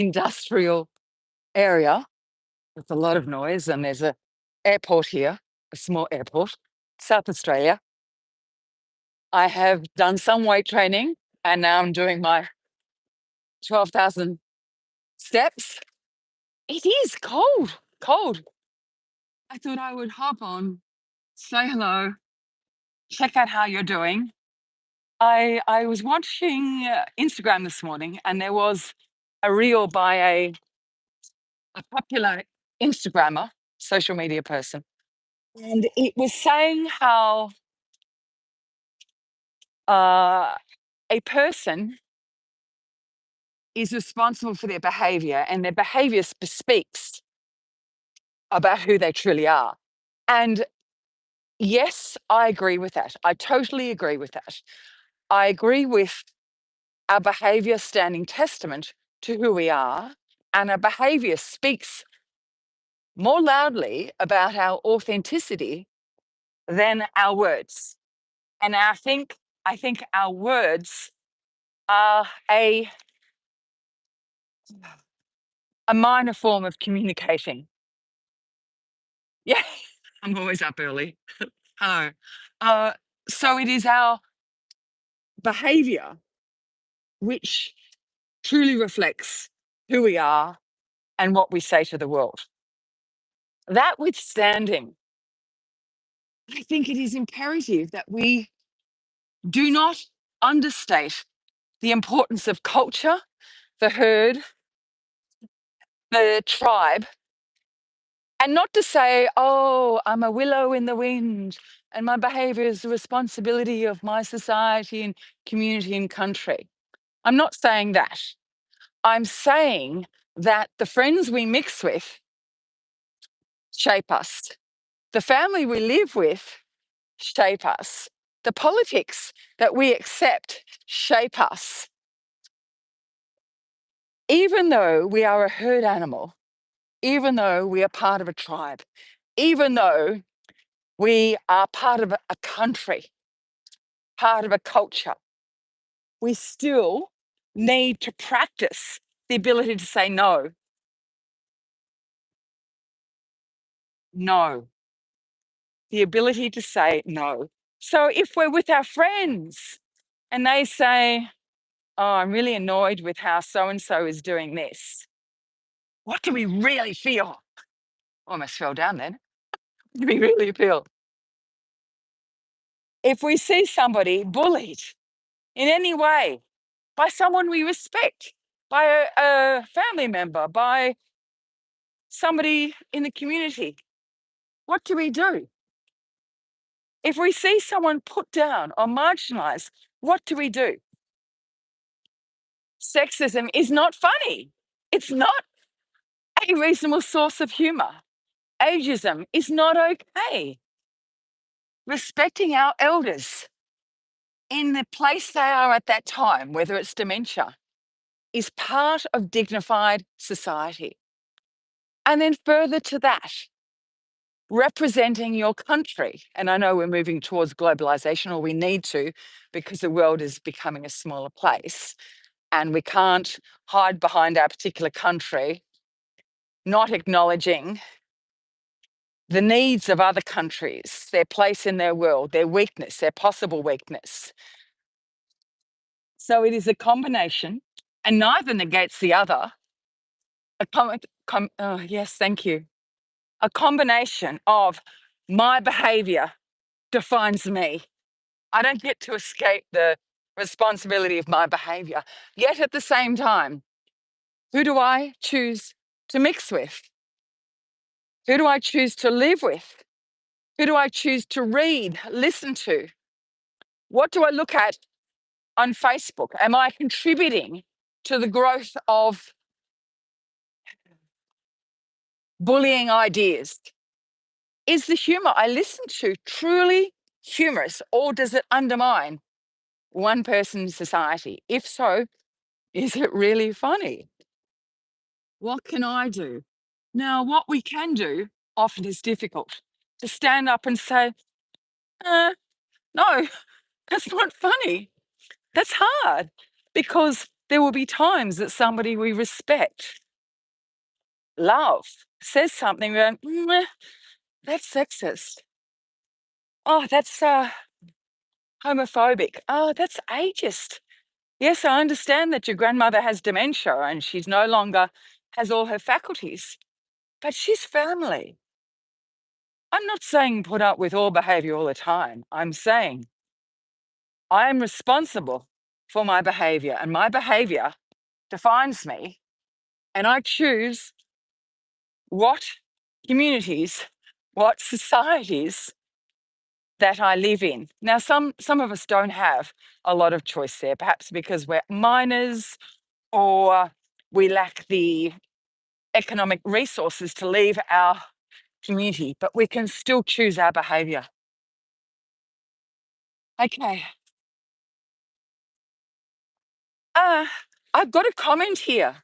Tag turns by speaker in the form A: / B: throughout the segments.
A: industrial area with a lot of noise, and there's a airport here, a small airport, South Australia. I have done some weight training, and now I'm doing my 12,000 steps. It is cold, cold. I thought I would hop on, say hello, check out how you're doing. I was watching Instagram this morning, and there was a reel by a popular Instagrammer, social media person, and it was saying how a person is responsible for their behavior, and their behavior speaks about who they truly are. And yes, I agree with that. I totally agree with that. I agree with our behavior standing testament to who we are, and our behavior speaks more loudly about our authenticity than our words. And I think our words are a minor form of communicating. Yeah, I'm always up early. Hello. Uh, so it is our behavior which truly reflects who we are and what we say to the world. That withstanding, I think it is imperative that we do not understate the importance of culture, the herd, the tribe, and not to say, oh, I'm a willow in the wind and my behavior is the responsibility of my society and community and country. I'm not saying that. I'm saying that the friends we mix with shape us. The family we live with shape us. The politics that we accept shape us. Even though we are a herd animal, even though we are part of a tribe, even though we are part of a country, part of a culture, we still need to practice the ability to say no. No. The ability to say no. So if we're with our friends and they say, oh, I'm really annoyed with how so and so is doing this, what do we really feel? Almost fell down then. What do we really feel? If we see somebody bullied in any way by someone we respect, by a family member, by somebody in the community, what do we do? If we see someone put down or marginalized, what do we do? Sexism is not funny. It's not a reasonable source of humor. Ageism is not okay. Respecting our elders in the place they are at that time, whether it's dementia, is part of dignified society. And then further to that, representing your country. And I know we're moving towards globalization, or we need to, because the world is becoming a smaller place. And we can't hide behind our particular country, not acknowledging the needs of other countries, their place in their world, their weakness, their possible weakness. So it is a combination, and neither negates the other. Yes, thank you. A combination of my behavior defines me. I don't get to escape the responsibility of my behavior. Yet at the same time, who do I choose to mix with? Who do I choose to live with? Who do I choose to read, listen to? What do I look at on Facebook? Am I contributing to the growth of bullying ideas? Is the humor I listen to truly humorous, or does it undermine one person's society? If so, is it really funny? What can I do? Now, what we can do often is difficult, to stand up and say, no, that's not funny. That's hard, because there will be times that somebody we respect, love, says something, we're going, that's sexist. Oh, that's homophobic. Oh, that's ageist. Yes, I understand that your grandmother has dementia and she's no longer has all her faculties, but she's family. I'm not saying put up with all behavior all the time. I'm saying I am responsible for my behavior, and my behavior defines me, and I choose what communities, what societies that I live in. Now, some of us don't have a lot of choice there, perhaps because we're minors or we lack the economic resources to leave our community, but we can still choose our behavior. Okay. I've got a comment here.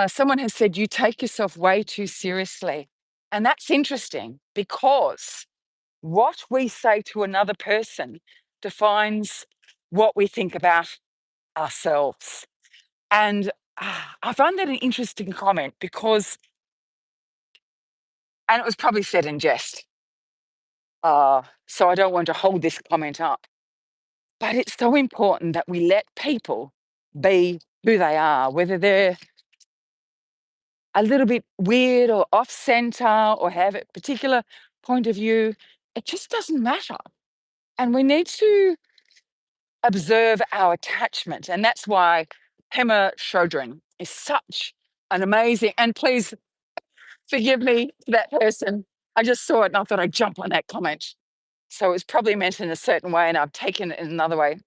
A: Someone has said, you take yourself way too seriously. And that's interesting because what we say to another person defines what we think about ourselves. And I find that an interesting comment because, and it was probably said in jest. So I don't want to hold this comment up. But it's so important that we let people be who they are, whether they're a little bit weird or off center or have a particular point of view. It just doesn't matter. And we need to observe our attachment. And that's why Pema Chodron is such an amazing, and please forgive me for that person. I just saw it and I thought I'd jump on that comment. So it was probably meant in a certain way and I've taken it in another way.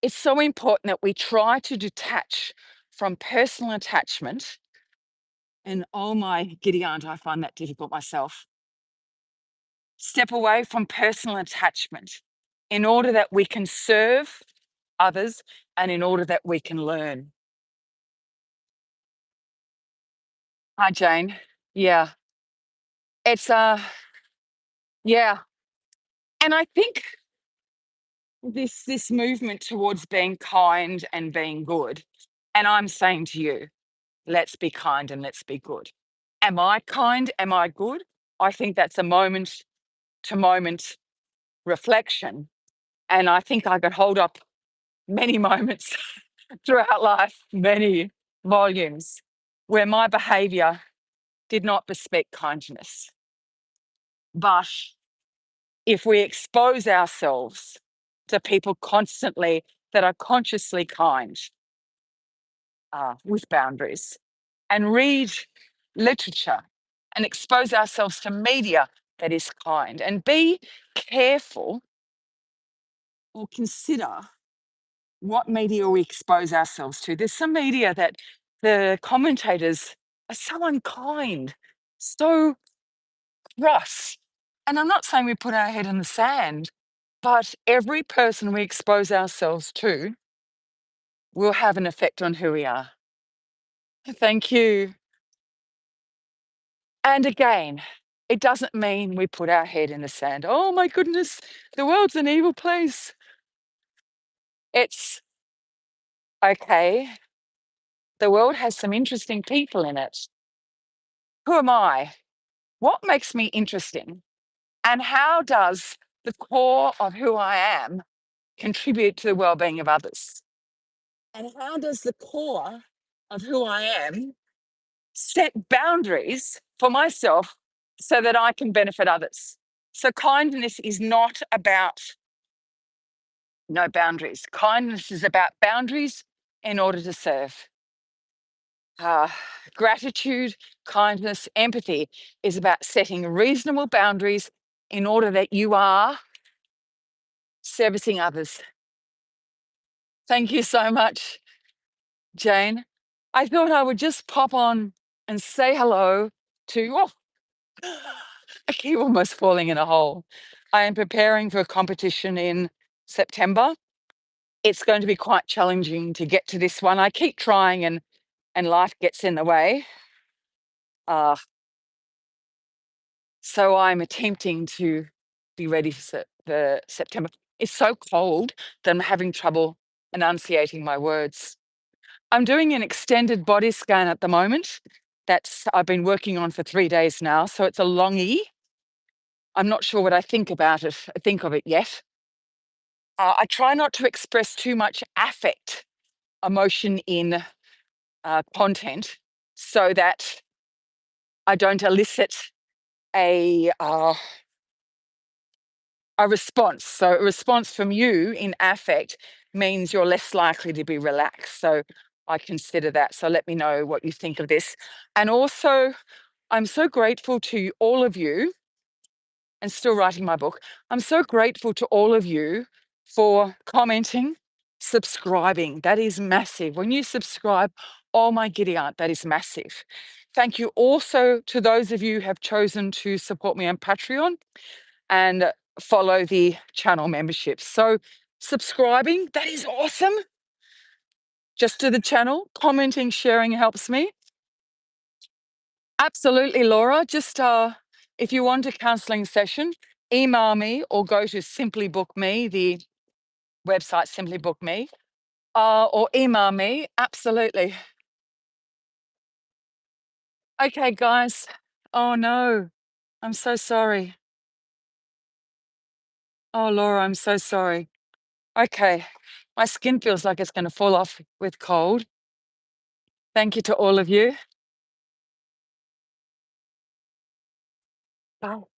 A: It's so important that we try to detach from personal attachment. And oh my giddy aunt, I find that difficult myself. Step away from personal attachment in order that we can serve others and in order that we can learn. Hi, Jane. Yeah, it's yeah. And I think this movement towards being kind and being good, and I'm saying to you, let's be kind and let's be good. Am I kind? Am I good? I think that's a moment to moment reflection. And I think I could hold up many moments throughout life, many volumes, where my behavior did not bespeak kindness. But if we expose ourselves to people constantly that are consciously kind with boundaries and read literature and expose ourselves to media that is kind and be careful or consider what media we expose ourselves to. There's some media that the commentators are so unkind, so cross. And I'm not saying we put our head in the sand, but every person we expose ourselves to will have an effect on who we are. Thank you. And again, it doesn't mean we put our head in the sand. Oh my goodness, the world's an evil place. It's okay. The world has some interesting people in it. Who am I? What makes me interesting? And how does the core of who I am contribute to the well-being of others? And how does the core of who I am set boundaries for myself so that I can benefit others? So kindness is not about no boundaries. Kindness is about boundaries in order to serve. Uh, Gratitude, kindness, empathy is about setting reasonable boundaries in order that you are servicing others. Thank you so much, Jane. I thought I would just pop on and say hello to, I keep almost falling in a hole. I am preparing for a competition in September. It's going to be quite challenging to get to this one. I keep trying and life gets in the way. Uh, so I'm attempting to be ready for September. It's so cold that I'm having trouble enunciating my words. I'm doing an extended body scan at the moment. I've been working on for 3 days now, so it's a longie. I'm not sure what I think of it yet. I try not to express too much affect, emotion in content, so that I don't elicit a response. So a response from you in affect means you're less likely to be relaxed. So I consider that. So let me know what you think of this. And also, I'm so grateful to all of you, and still writing my book. I'm so grateful to all of you for commenting, subscribing. That is massive. When you subscribe, oh my giddy aunt, that is massive. Thank you also to those of you who have chosen to support me on Patreon and follow the channel memberships. So subscribing, that is awesome. Just to the channel, commenting, sharing helps me. Absolutely, Laura. Just if you want a counselling session, email me or go to Simply Book Me, the website Simply Book Me, or email me. Absolutely. Okay, guys. Oh no, I'm so sorry. Oh, Laura, I'm so sorry. Okay, my skin feels like it's going to fall off with cold. Thank you to all of you. Bye.